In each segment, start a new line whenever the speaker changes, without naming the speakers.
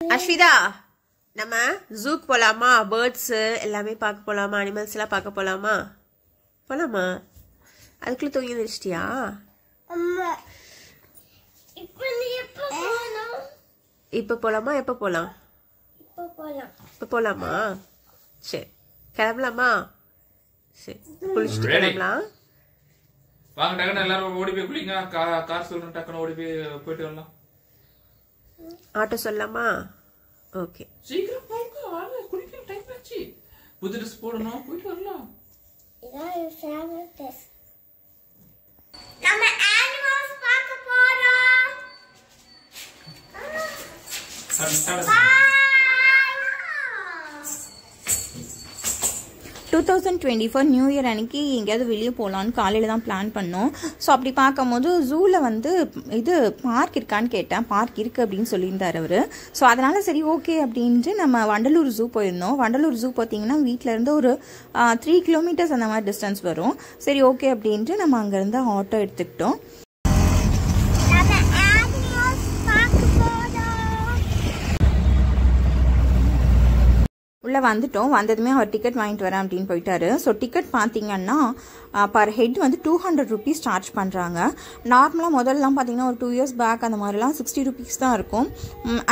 அஸ்விதா, நம்ம ஜூக்கு போலாமா? பேர்ட்ஸ் எல்லாமே பார்க்க போலாமா? அனிமல்ஸ் எல்லாம் பார்க்க போலாமா? போலாமா? அதுக்குள்ள தூங்கி எழுந்திரிச்சிட்டியா? இப்ப போலாமா? எப்ப போலாம்? இப்ப போலாமா? சரி, கிளம்பலாமா? சரி, குளிச்சுட்டு கிளம்பலாம்.
வாங்க, டக்குனு எல்லாரும் ஓடி போய் குளிங்க. கார் சொல்லணும், டக்குனு ஓடி போய் போயிட்டு வரலாம்.
ஆட்டோ சொல்லலாமா? ஓகே,
சீக்கிரம் போங்க, வாங்க, குளிக்க டைம் ஆச்சு. புது ட்ரெஸ் போடணும், போயிட்டு வரலாம்.
இதான் ஃபேவரட் ட்ரெஸ். நம்ம அனிமல்ஸ் பார்க்க போறோம்.
2024 நியூ இயர் அன்னைக்கு எங்கேயாவது வெளியே போகலான்னு காலையில் தான் பிளான் பண்ணோம். ஸோ அப்படி பார்க்கும்போது ஜூவில் வந்து இது பார்க் இருக்கான்னு கேட்டேன். பார்க் இருக்குது அப்படின்னு சொல்லியிருந்தார் அவர். ஸோ அதனால் சரி ஓகே அப்படின்ட்டு நம்ம வண்டலூர் ஜூ போயிருந்தோம். வண்டலூர் ஜூ பார்த்தீங்கன்னா வீட்டிலேருந்து ஒரு 3 கிலோமீட்டர்ஸ் அந்த மாதிரி டிஸ்டன்ஸ் வரும். சரி ஓகே அப்படின்ட்டு நம்ம அங்கேருந்து ஆட்டோ எடுத்துக்கிட்டோம். உள்ளே வந்துட்டோம். வந்ததுமே அவர் டிக்கெட் வாங்கிட்டு வரேன் அப்படின்னு போயிட்டாரு. ஸோ டிக்கெட் பார்த்தீங்கன்னா பர் ஹெட் வந்து 200 ருபீஸ் சார்ஜ் பண்ணுறாங்க. நார்மலாக முதல்லாம் பார்த்தீங்கன்னா ஒரு 2 இயர்ஸ் பேக் அந்த மாதிரிலாம் 60 ருபீஸ் தான் இருக்கும்.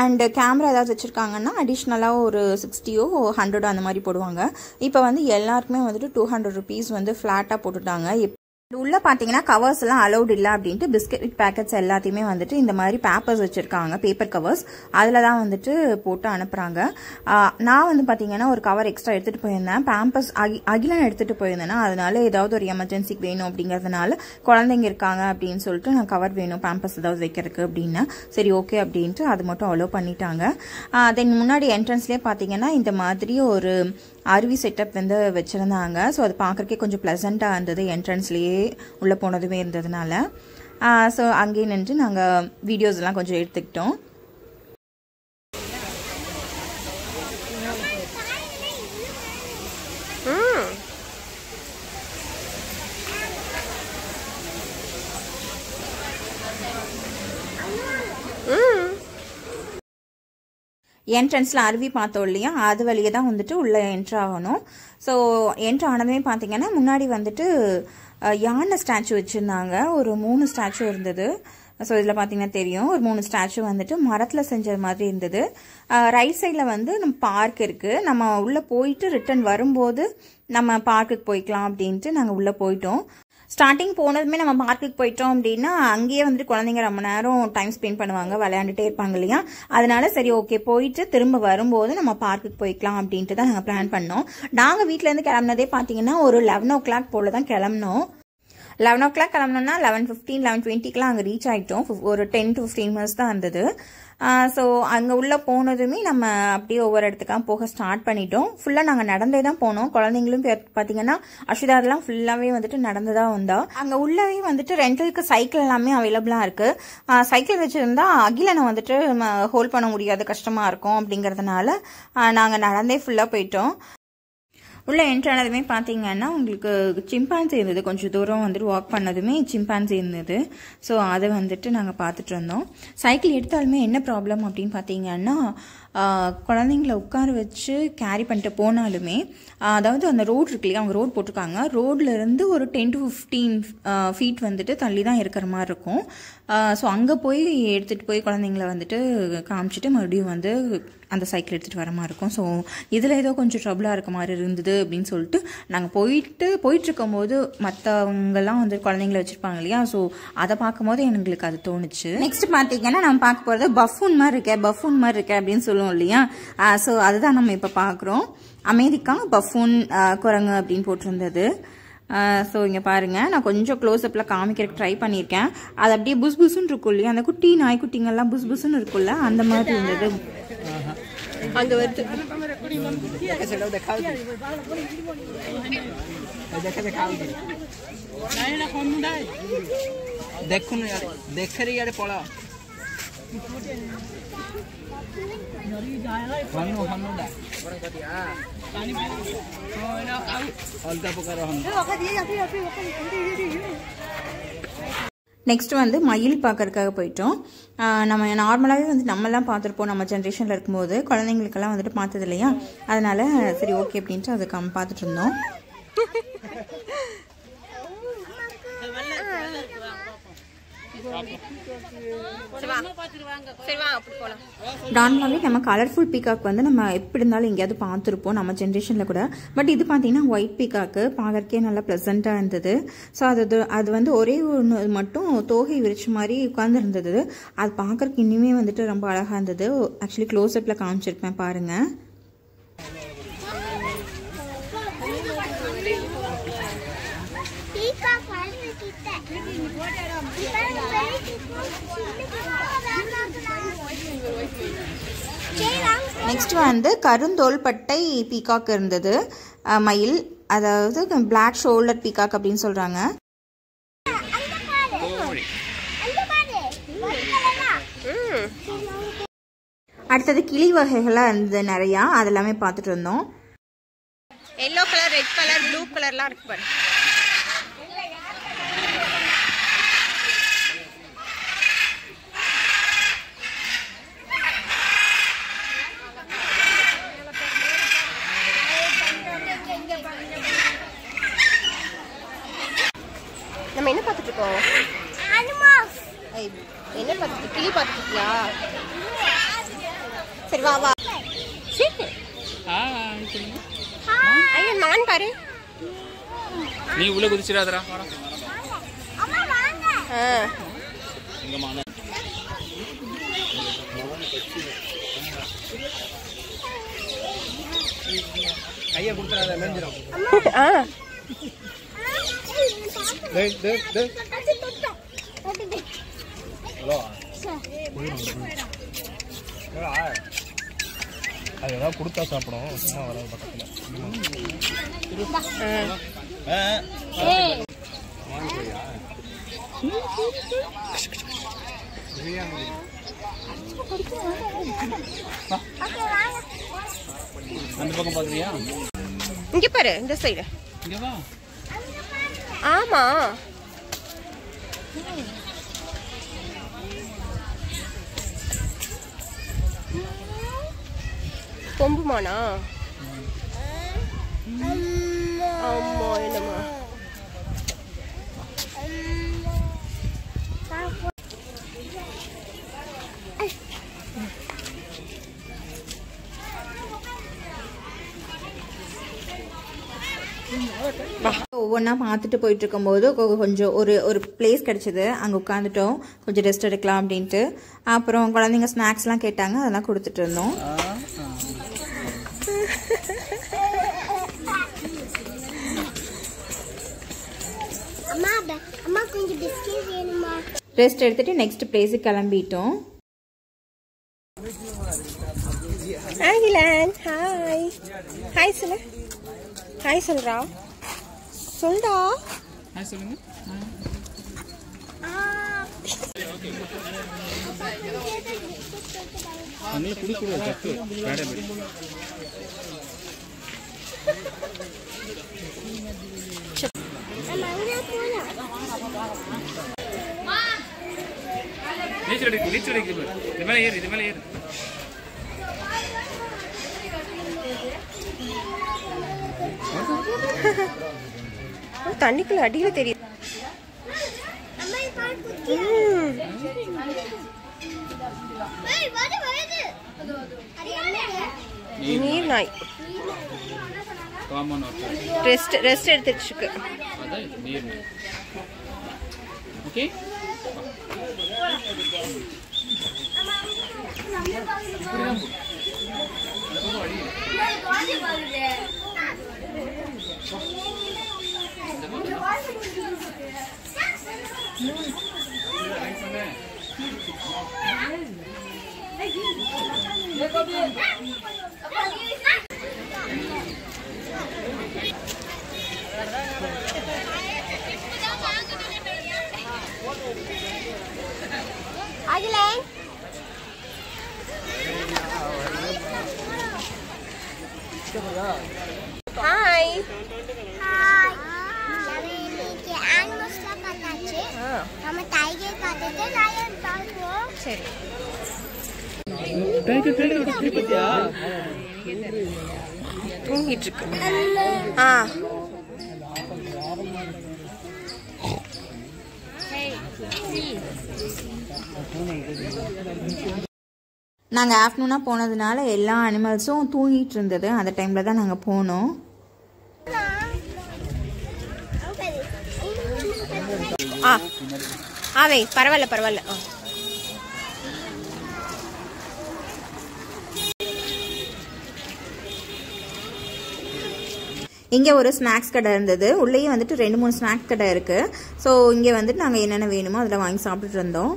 அண்ட் கேமரா ஏதாவது வச்சுருக்காங்கன்னா அடிஷ்னலாக ஒரு 60 or 100 அந்த மாதிரி போடுவாங்க. இப்போ வந்து எல்லாருக்குமே வந்துட்டு 200 ருபீஸ் வந்து ஃப்ளாட்டாக போட்டுட்டாங்க. உள்ள பார்த்தீங்கன்னா கவர்ஸ் எல்லாம் அலௌட் இல்லை அப்படின்ட்டு பிஸ்கெட் பேக்கெட்ஸ் எல்லாத்தையுமே வந்துட்டு இந்த மாதிரி பேப்பர்ஸ் வச்சிருக்காங்க, பேப்பர் கவர்ஸ். அதில் தான் வந்துட்டு போட்டு அனுப்புறாங்க. நான் வந்து பார்த்தீங்கன்னா ஒரு கவர் எக்ஸ்ட்ரா எடுத்துகிட்டு போயிருந்தேன். பேம்பர்ஸ் அகிலன் எடுத்துகிட்டு போயிருந்தேன்னா அதனால ஏதாவது ஒரு எமர்ஜென்சிக்கு வேணும் அப்படிங்கிறதுனால குழந்தைங்க இருக்காங்க அப்படின்னு சொல்லிட்டு நான் கவர் வேணும் பேம்பர்ஸ் ஏதாவது வைக்கிறதுக்கு அப்படின்னு. சரி ஓகே அப்படின்ட்டு அது மட்டும் அலோவ் பண்ணிட்டாங்க. தென் முன்னாடி என்ட்ரன்ஸ்லேயே பார்த்தீங்கன்னா இந்த மாதிரி ஒரு அருவி செட்டப் வந்து வச்சுருந்தாங்க. ஸோ அது பார்க்குறக்கே கொஞ்சம் ப்ளசண்ட்டாக இருந்தது, என்ட்ரன்ஸ்லேயே உள்ளே போனதுமே இருந்ததுனால. ஸோ அங்கேயே நின்று நாங்கள் வீடியோஸ் எல்லாம் கொஞ்சம் எடுத்துக்கிட்டோம். என்ட்ரன்ஸில் அருவி பார்த்தோம் இல்லையா, அது வழியே தான் வந்துட்டு உள்ளே என்ட்ரு ஆகணும். ஸோ என்ட்ரு ஆனதுமே பார்த்தீங்கன்னா முன்னாடி வந்துட்டு யானை ஸ்டாச்சு வச்சுருந்தாங்க. ஒரு 3 ஸ்டாச்சு இருந்தது. ஸோ இதில் பார்த்தீங்கன்னா தெரியும், ஒரு 3 ஸ்டாச்சு வந்துட்டு மரத்தில் செஞ்ச மாதிரி இருந்தது. ரைட் சைடில் வந்து நம்ம பார்க் இருக்குது. நம்ம உள்ளே போயிட்டு ரிட்டர்ன் வரும்போது நம்ம பார்க்குக்கு போய்க்கலாம் அப்படின்ட்டு நாங்கள் உள்ளே போயிட்டோம். ஸ்டார்டிங் போனதுமே நம்ம பார்க்குக்கு போயிட்டோம் அப்படின்னா அங்கேயே வந்துட்டு குழந்தைங்க ரொம்ப நேரம் டைம் ஸ்பெண்ட் பண்ணுவாங்க, விளையாண்டுட்டே இருப்பாங்க இல்லையா. அதனால சரி ஓகே போயிட்டு திரும்ப வரும்போது நம்ம பார்க்குக்கு போய்க்கலாம் அப்படின்ட்டு தான் நாங்கள் பிளான் பண்ணோம். நாங்கள் வீட்டிலேருந்து கிளம்புனதே பார்த்தீங்கன்னா ஒரு 11 o'clock போல தான் கிளம்பினோம். 11 o'clock கிளம்பணும்னா 11:15 11:20 அங்கே ரீச் ஆகிட்டோம். ஒரு 10 to 15 minutes தான் இருந்தது. ஸோ அங்கே உள்ளே போனதுமே நம்ம அப்படியே ஒவ்வொரு இடத்துக்காக போக ஸ்டார்ட் பண்ணிட்டோம். ஃபுல்லாக நாங்கள் நடந்தே தான் போனோம். குழந்தைங்களும் பார்த்தீங்கன்னா அஸ்விதாதெல்லாம் ஃபுல்லாகவே வந்துட்டு நடந்து தான் வந்தோம். அங்கே உள்ளவே வந்துட்டு ரெண்டலுக்கு சைக்கிள் எல்லாமே அவைலபிளாக இருக்குது. சைக்கிள் வச்சுருந்தா அகிலனை வந்துட்டு ஹோல்ட் பண்ண முடியாது, கஷ்டமாக இருக்கும் அப்படிங்கிறதுனால நாங்கள் நடந்தே ஃபுல்லாக போயிட்டோம். உள்ளே என்ட்ரானதுமே பார்த்தீங்கன்னா உங்களுக்கு சிம்பான்சி இருந்தது. கொஞ்சம் தூரம் வந்துட்டு வாக் பண்ணதுமே சிம்பான்சி இருந்தது. ஸோ அதை வந்துட்டு நாங்கள் பார்த்துட்டு இருந்தோம். சைக்கிள் எடுத்தாலுமே என்ன ப்ராப்ளம் அப்படின்னு பார்த்தீங்கன்னா குழந்தைங்கள உட்கார வச்சு கேரி பண்ணிட்டு போனாலுமே அதாவது அந்த ரோடு இருக்கு இல்லையா, அவங்க ரோடு போட்டிருக்காங்க, ரோட்லேருந்து ஒரு 10 to 15 feet வந்துட்டு தள்ளி தான் இருக்கிற மாதிரி இருக்கும். ஸோ அங்கே போய் எடுத்துகிட்டு போய் குழந்தைங்கள வந்துட்டு காமிச்சிட்டு மறுபடியும் வந்து அந்த சைக்கிள் எடுத்துகிட்டு வர மாதிரி இருக்கும். ஸோ இதில் ஏதோ கொஞ்சம் ட்ரபிளாக இருக்க மாதிரி இருந்தது அப்படின்னு சொல்லிட்டு நாங்கள் போயிட்டுருக்கும் போது மற்றவங்கெல்லாம் வந்து குழந்தைங்கள வச்சுருப்பாங்க இல்லையா, ஸோ அதை பார்க்கும்போது எங்களுக்கு அது தோணுச்சு. நெக்ஸ்ட் பார்த்தீங்கன்னா நம்ம பார்க்க போகிறது பஃபூன் மாதிரி இருக்கே அப்படின்னு சொல்லுவோம் இல்லையா. ஸோ அதுதான் நம்ம இப்போ பார்க்குறோம். அமெரிக்கா பஃபூன் குரங்கு அப்படின்னு போட்டிருந்தது. ஸோ இங்கே பாருங்கள், நான் கொஞ்சம் க்ளோஸ்அப்பில் காமிக்கிறதுக்கு ட்ரை பண்ணியிருக்கேன். அது அப்படியே புஸ் புஸ்ன்னு இருக்கும் இல்லையா, அந்த குட்டி நாய்க்குட்டிங்கெல்லாம் புஸ் புஸ்ன்னு இருக்குல்ல, அந்த மாதிரி இருந்தது.
அங்கே வருது.
நெக்ஸ்ட் வந்து மயில் பார்க்கறதுக்காக போயிட்டோம். நம்ம நார்மலாகவே வந்து நம்மலாம் பார்த்துருப்போம் நம்ம ஜென்ரேஷனில் இருக்கும்போது, குழந்தைங்களுக்கெல்லாம் வந்துட்டு பார்த்தது இல்லையா, அதனால சரி ஓகே அப்படின்ட்டு அது பார்த்துட்டு இருந்தோம். நார்மலாகவே நம்ம கலர்ஃபுல் பீகாக் வந்து நம்ம எப்படி இருந்தாலும் எங்கேயாவது பார்த்துருப்போம் நம்ம ஜென்ரேஷனில் கூட. பட் இது பார்த்தீங்கன்னா ஒயிட் பீகாக்கு பார்க்கறக்கே நல்லா ப்ளசண்ட்டாக இருந்தது. ஸோ அது வந்து ஒரே ஒன்று மட்டும் தோகை விரிச்ச மாதிரி உட்காந்துருந்தது. அது பார்க்கறக்கு இன்னுமே வந்துட்டு ரொம்ப அழகாக இருந்தது. ஆக்சுவலி க்ளோஸ்அப்பில் காமிச்சிருப்பேன் பாருங்கள். நெக்ஸ்ட் வந்து கருந்தோள்பட்டை பீகாக் இருந்தது, மயில், அதாவது பிளாக் ஷோல்டர் பீகாக் அப்படின்னு சொல்றாங்க. அடுத்தது கிளி வகைகள்லாம் இருந்தது நிறையா, அதெல்லாமே பார்த்துட்டு இருந்தோம்.
Yellow colour, red colour, blue கலர்லாம் இருக்கு பாரு. நம்ம என்ன பார்த்துட்டு இருக்கோம்? என்ன பார்த்துட்டு? கிளி பார்த்துட்டு இருக்கியா? சரி வா வா. ஐயோ நான் பாரு.
நீ உள்ள குதிச்சிராதடா.
கையை கொடுத்துறாத மேஞ்சிரும். அது ஏதாவது கொடுத்தா சாப்பிடும், சும்மா வராது பக்கத்தில். அந்த பக்கம் பாக்குறியா?
இங்க பாரு, இந்த சைடு.
இங்க வா.
ஆமா கொம்புமானா? ஆமா என்னமா?
ஒவ்வொன்றா பார்த்துட்டு போயிட்டு இருக்கும்போது கொஞ்சம் ஒரு பிளேஸ் கிடைச்சிது, அங்கே உட்காந்துட்டோம், கொஞ்சம் ரெஸ்ட் எடுக்கலாம் அப்படின்ட்டு. அப்புறம் குழந்தைங்க ஸ்நாக்ஸ்லாம் கேட்டாங்க, அதெல்லாம் கொடுத்துட்டு இருந்தோம். ரெஸ்ட் எடுத்துட்டு நெக்ஸ்ட் பிளேஸுக்கு கிளம்பிட்டோம்.
ஆகிலன் ஹாய் ஹாய் சொல்லு. ஹாய் சொல்றா, சொல்டா.
ஹாய் சொல்லுங்க. நீ குடிக்குற தப்பு வேற படி. நீச்சல் அடிக்கு இது மேலே ஏறு, இது மேலே ஏறு.
தண்ணிக்குள்ள அடியில தெரியுது. நீர் நாய் ரெஸ்ட் எடுத்துட்டு இருக்கு.
நீர் நாய். Okay
hi
hi. animals பார்த்தாச்சு. நம்ம டைகர் பார்த்துட்டு லயன் பார்ப்போம்.
சரி.
தூங்கிட்டு இருக்கு.
நாங்கள் ஆஃப்டர்நூனாக போனதுனால எல்லா அனிமல்ஸும் தூங்கிட்டு இருந்தது. அந்த டைமில் தான் நாங்கள் போனோம்.
ஆவே பரவாயில்ல பரவாயில்ல.
இங்கே ஒரு ஸ்நாக்ஸ் கடை இருந்தது. உள்ளேயே வந்துட்டு 2-3 ஸ்நாக்ஸ் கடை இருக்குது. ஸோ இங்கே வந்துட்டு நாங்கள் என்னென்ன வேணுமோ அதில் வாங்கி சாப்பிட்டுட்டு இருந்தோம்.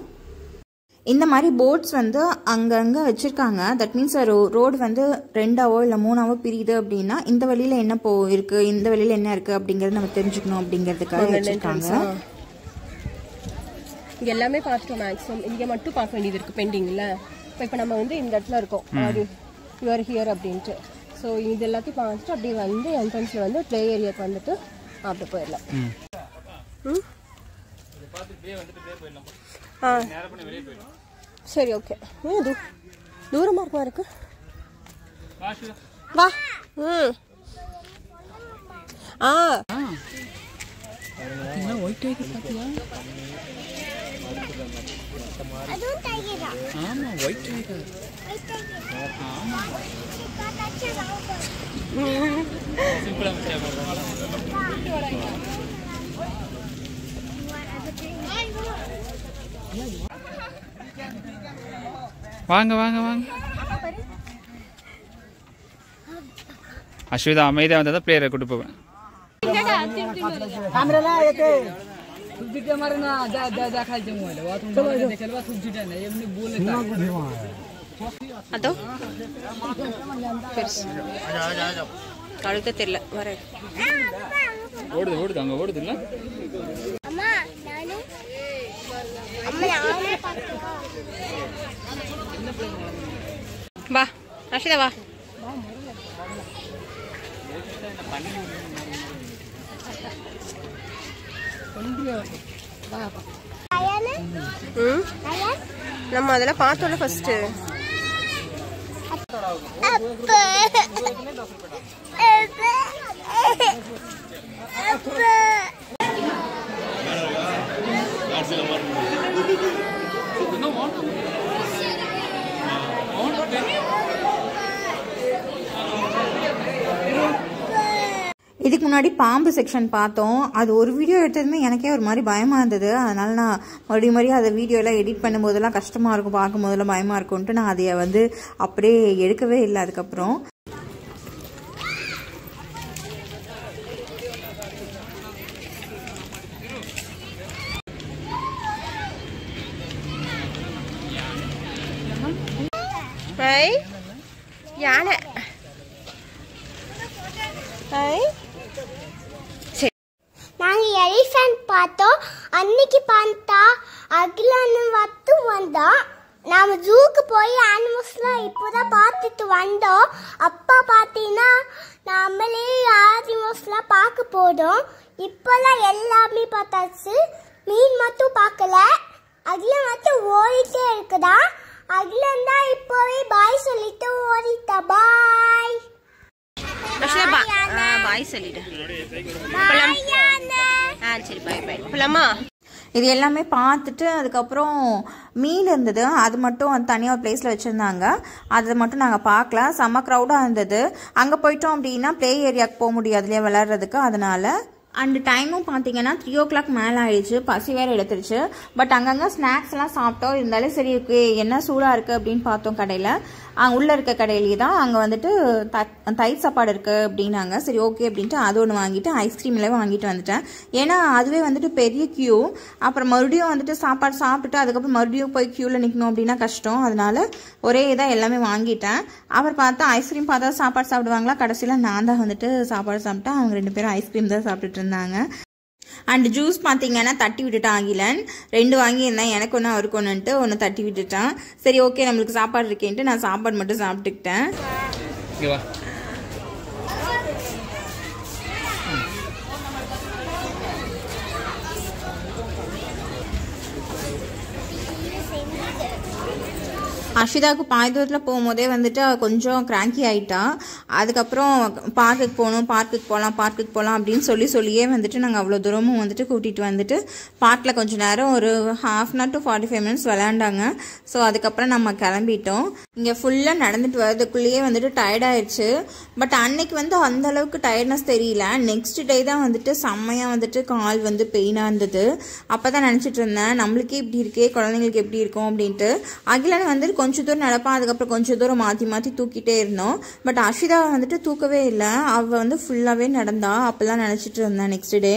இந்த மாதிரி போட்ஸ் வந்து அங்கங்கே வச்சுருக்காங்க. தட் மீன்ஸ் ரோடு வந்து 2ஆவோ இல்லை 3ஆவோ பிரியுது அப்படின்னா இந்த வழியில் என்ன இருக்குது, இந்த வழியில் என்ன இருக்குது அப்படிங்கிறது நம்ம தெரிஞ்சுக்கணும் அப்படிங்கிறதுக்காக வச்சுருக்காங்க.
இங்கே எல்லாமே பார்த்துட்டோம். மேக்ஸிமம் இங்கே மட்டும் பார்க்க வேண்டியது இருக்குது பெண்டிங்கில். இப்போ நம்ம வந்து இந்த இடத்துல இருக்கோம், யூஆர் ஹியர் அப்படின்ட்டு. ஸோ இது எல்லாத்தையும் பார்த்துட்டு அப்படியே வந்து என்ட்ரன்ஸில் வந்து ப்ளே ஏரியாவுக்கு வந்துட்டு அப்படி போயிடலாம். சரி, ஓகே. தூரமாக இருக்குமா இருக்கு?
வா.
ஒயிட் டைகர் பாத்தியா?
அதுவும் டைகரா?
ஆமா, ஒயிட் டைகர். ஆமா. சிம்பிளா வாங்க வாங்க வாங்க. அஸ்விதா அமைதியா வந்தா பிளேயரை கூட்டு போவேன்.
அதோ கழுத்த தெரியல வர
ஓடுது ஓடுது அங்க ஓடுது இல்ல.
அம்மா நானு அம்மா பாத்துக்கோ.
வா ரஷிதா வா. நம்ம அதெல்லாம் பார்த்தோம்ல ஃபர்ஸ்ட்.
இதுக்கு முன்னாடி பாம்பு செக்ஷன் பார்த்தோம். அது ஒரு வீடியோ எடுத்ததுமே எனக்கே ஒரு மாதிரி பயமாக இருந்தது. அதனால நான் மறுபடியும் அதை வீடியோலாம் எடிட் பண்ணும்போதெல்லாம் கஷ்டமாக இருக்கும், பார்க்கும் போதெல்லாம் பயமாக இருக்கும்ன்ட்டு நான் அதை வந்து அப்படியே எடுக்கவே இல்லை. அதுக்கப்புறம்
யானை
நாங்க எலிஃபண்ட் பார்த்தோம். அன்னைக்கு பார்த்தா அகிலான்னு வத்து வந்தோம். நாம ஜூக்கு போய் அனிமல்ஸ்லாம் இப்போதான் பார்த்துட்டு வந்தோம். அப்பா பார்த்தீங்கன்னா நம்மளே அனிமல்ஸ்லாம் பார்க்க போதும். இப்போல்லாம் எல்லாமே பார்த்தாச்சு. மீன் மட்டும் பார்க்கல. அகிலம் மட்டும் ஓடிட்டே இருக்குதா. அகிலம் தான் இப்போவே பாய் சொல்லிட்டு ஓடிட்டா. பாய்
பாய் சொல்லிடு. சரி பாய் பாய். போலாமா?
இது எல்லாமே பார்த்துட்டு அதுக்கப்புறம் மீன் இருந்தது. அது மட்டும் தனியாக பிளேஸில் வச்சுருந்தாங்க. அதை மட்டும் நாங்கள் பார்க்கல. செம்ம க்ரௌடாக இருந்தது. அங்கே போயிட்டோம் அப்படின்னா ப்ளே ஏரியாவுக்கு போக முடியாது இல்லையா விளையாடுறதுக்கு. அதனால அண்ட் டைமும் பார்த்தீங்கன்னா 3 o'clock மேலே ஆயிடுச்சு. பசி வேறு எடுத்துருச்சு. பட் அங்கங்கே ஸ்நாக்ஸ் எல்லாம் சாப்பிட்டோம். இருந்தாலும் சரி என்ன சூடாக இருக்குது அப்படின்னு பார்த்தோம் கடையில். உள்ளே இருக்க கடையிலேயே தான் அங்கே வந்துட்டு தயிர் சாப்பாடு இருக்குது அப்படின்னாங்க. சரி ஓகே அப்படின்ட்டு அது ஒன்று வாங்கிட்டு ஐஸ்கிரீம்லேயே வாங்கிட்டு வந்துட்டேன். ஏன்னா அதுவே வந்துட்டு பெரிய க்யூ. அப்புறம் மறுபடியும் வந்துட்டு சாப்பாடு சாப்பிட்டுட்டு அதுக்கப்புறம் மறுபடியும் போய் க்யூவில் நிற்கணும் அப்படின்னா கஷ்டம். அதனால ஒரே இதாக எல்லாமே வாங்கிட்டேன். அப்புறம் பார்த்தா ஐஸ்கிரீம் பார்த்தா சாப்பாடு சாப்பிடுவாங்களா, கடைசியில் நான் தான் வந்துட்டு சாப்பாடு சாப்பிட்டேன். அவங்க 2 பேரும் ஐஸ்கிரீம் தான் சாப்பிட்டுட்டு இருந்தாங்க. அண்ட் ஜூஸ் பார்த்தீங்கன்னா தட்டி விட்டுட்டான் அகிலன். 2 வாங்கியிருந்தேன், எனக்கு ஒன்று அவருக்கு ஒன்றுன்ட்டு ஒன்று தட்டி விட்டுட்டான். சரி ஓகே நம்மளுக்கு சாப்பாடு இருக்கேன்ட்டு நான் சாப்பாடு மட்டும் சாப்பிட்டுக்கிட்டேன். அஸ்விதாவுக்கு பாதி தூரத்தில் போகும்போதே வந்துட்டு கொஞ்சம் கிராங்கி ஆகிட்டா. அதுக்கப்புறம் பார்க்குக்கு போகலாம் அப்படின்னு சொல்லியே வந்துட்டு நாங்கள் அவ்வளோ தூரமும் வந்துட்டு கூட்டிகிட்டு வந்துட்டு பார்க்கில் கொஞ்சம் நேரம் ஒரு 1/2 to 45 minutes விளையாண்டாங்க. ஸோ அதுக்கப்புறம் நம்ம கிளம்பிட்டோம். இங்கே ஃபுல்லாக நடந்துட்டு வரதுக்குள்ளேயே வந்துட்டு டயர்டாயிடுச்சு. பட் அன்னைக்கு வந்து அந்த அளவுக்கு டயர்ட்னஸ் தெரியல. நெக்ஸ்ட் டே தான் வந்துட்டு செம்மையாக வந்துட்டு கால் வந்து பெயினாக இருந்தது. அப்போ தான் நினச்சிட்டு இருந்தேன் நம்மளுக்கே இப்படி இருக்கே குழந்தைங்களுக்கு எப்படி இருக்கும் அப்படின்ட்டு. அகிலன் வந்துட்டு கொஞ்சம் தூரம் நடப்பான், அதுக்கப்புறம் கொஞ்சம் தூரம் மாற்றி தூக்கிட்டே இருந்தோம். பட் அஸ்விதாவை வந்துட்டு தூக்கவே இல்லை. அவள் வந்து ஃபுல்லாகவே நடந்தா. அப்போல்லாம் நினச்சிட்டு இருந்தேன் நெக்ஸ்ட் டே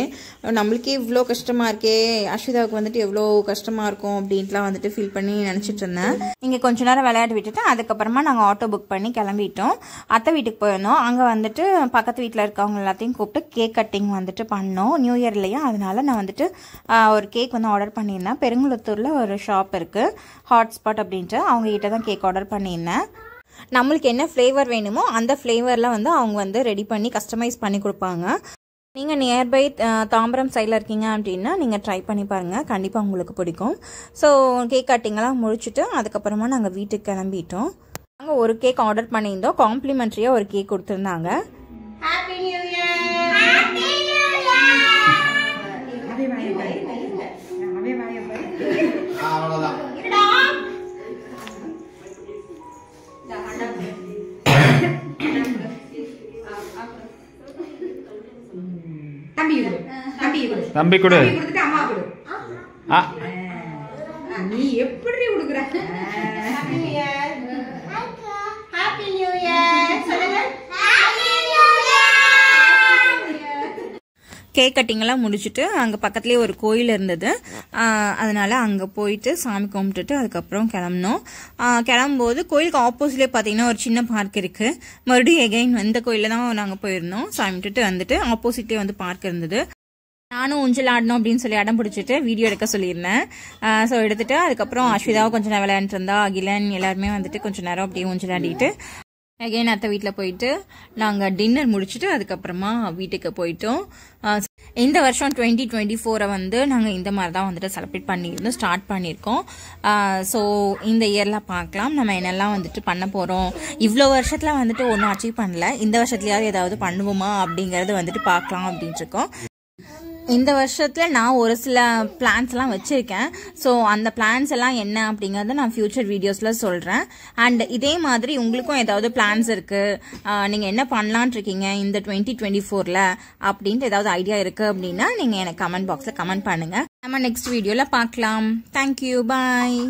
நம்மளுக்கே இவ்வளோ கஷ்டமாக இருக்கே, அஸ்விதாவுக்கு வந்துட்டு எவ்வளோ கஷ்டமாக இருக்கும் அப்படின்ட்டுலாம் வந்துட்டு ஃபீல் பண்ணி நினச்சிட்டு இருந்தேன். இங்கே கொஞ்ச நேரம் விளையாட்டு விட்டுட்டு அதுக்கப்புறமா நாங்கள் ஆட்டோ புக் பண்ணி கிளம்பிட்டோம். அத்தை வீட்டுக்கு போயிருந்தோம். அங்கே வந்துட்டு பக்கத்து வீட்டில் இருக்கவங்க எல்லாத்தையும் கூப்பிட்டு கேக் கட்டிங் வந்துட்டு பண்ணோம். நியூ இயர் இல்லையா, அதனால நான் வந்துட்டு ஒரு கேக் வந்து ஆர்டர் பண்ணியிருந்தேன். பெருங்குளத்தூரில் ஒரு ஷாப் இருக்குது ஹாட்ஸ்பாட் அப்படின்ட்டு, அவங்ககிட்ட தான் கேக் ஆர்டர் பண்ணியிருந்தேன். நம்மளுக்கு என்ன ஃப்ளேவர் வேணுமோ அந்த ஃப்ளேவரில் வந்து அவங்க வந்து ரெடி பண்ணி கஸ்டமைஸ் பண்ணி கொடுப்பாங்க. நீங்கள் நியர்பை தாம்பரம் சைடில் இருக்கீங்க அப்படின்னா நீங்கள் ட்ரை பண்ணி பாருங்கள், கண்டிப்பாக உங்களுக்கு பிடிக்கும். ஸோ கேக் கட்டிங்கெல்லாம் முடிச்சுட்டு அதுக்கப்புறமா நாங்கள் வீட்டுக்கு கிளம்பிட்டோம். நாங்கள் ஒரு கேக் ஆர்டர் பண்ணியிருந்தோம். காம்ப்ளிமெண்ட்ரியாக ஒரு கேக் கொடுத்துருந்தாங்க.
Happy new year.
அவ்வளவுதான்.
தம்பி கொடு.
நீ எப்படி கொடுக்குற?
ஹாப்பி நியூ இயர் சொல்லுங்க.
கேக் கட்டிங்கெல்லாம் முடிச்சுட்டு அங்கே பக்கத்துலேயே ஒரு கோயில் இருந்தது. அதனால அங்கே போயிட்டு சாமி கும்பிட்டுட்டு அதுக்கப்புறம் கிளம்பினோம். கிளம்பும்போது கோயிலுக்கு ஆப்போசிட்லேயே பார்த்தீங்கன்னா ஒரு சின்ன பார்க் இருக்குது. மறுபடியும் எகைன் இந்த கோயிலில் தான் நாங்கள் போயிருந்தோம். சாமி விட்டுட்டு வந்துட்டு ஆப்போசிட்லேயே வந்து பார்க் இருந்தது. நானும் ஊஞ்சல் ஆடணும் அப்படின்னு சொல்லி அடம் பிடிச்சிட்டு வீடியோ எடுக்க சொல்லியிருந்தேன். ஸோ எடுத்துட்டு அதுக்கப்புறம் அஸ்விதாவும் கொஞ்சம் நேரம் விளையாண்டுட்டு இருந்தா. அகிலன் எல்லாருமே வந்துட்டு கொஞ்சம் நேரம் அப்படியே ஊஞ்சல் ஆடிட்டு அகைன் அத்தை வீட்டில் போயிட்டு நாங்கள் டின்னர் முடிச்சுட்டு அதுக்கப்புறமா வீட்டுக்கு போயிட்டோம். இந்த வருஷம் 2024 வந்து நாங்கள் இந்த மாதிரி தான் வந்துட்டு செலிப்ரேட் பண்ணியிருந்தோம், ஸ்டார்ட் பண்ணியிருக்கோம். ஸோ இந்த இயரில் பார்க்கலாம் நம்ம என்னெல்லாம் வந்துட்டு பண்ண போகிறோம். இவ்வளோ வருஷத்தில் வந்துட்டு ஒன்றும் அச்சீவ் பண்ணல, இந்த வருஷத்துலையாவது ஏதாவது பண்ணுவோமா அப்படிங்கிறது வந்துட்டு பார்க்கலாம் அப்படின்ட்டு இருக்கோம். இந்த வருஷத்தில் நான் ஒரு சில பிளான்ஸ்லாம் வச்சுருக்கேன். ஸோ அந்த பிளான்ஸ் எல்லாம் என்ன அப்படிங்கிறத நான் ஃபியூச்சர் வீடியோஸில் சொல்கிறேன். அண்ட் இதே மாதிரி உங்களுக்கும் ஏதாவது பிளான்ஸ் இருக்குது, நீங்கள் என்ன பண்ணலான் இருக்கீங்க இந்த 2024 அப்படின்ட்டு ஏதாவது ஐடியா இருக்குது அப்படின்னா நீங்கள் எனக்கு கமெண்ட் பாக்ஸில் கமெண்ட் பண்ணுங்கள். நம்ம நெக்ஸ்ட் வீடியோவில் பார்க்கலாம். தேங்க்யூ, பாய்.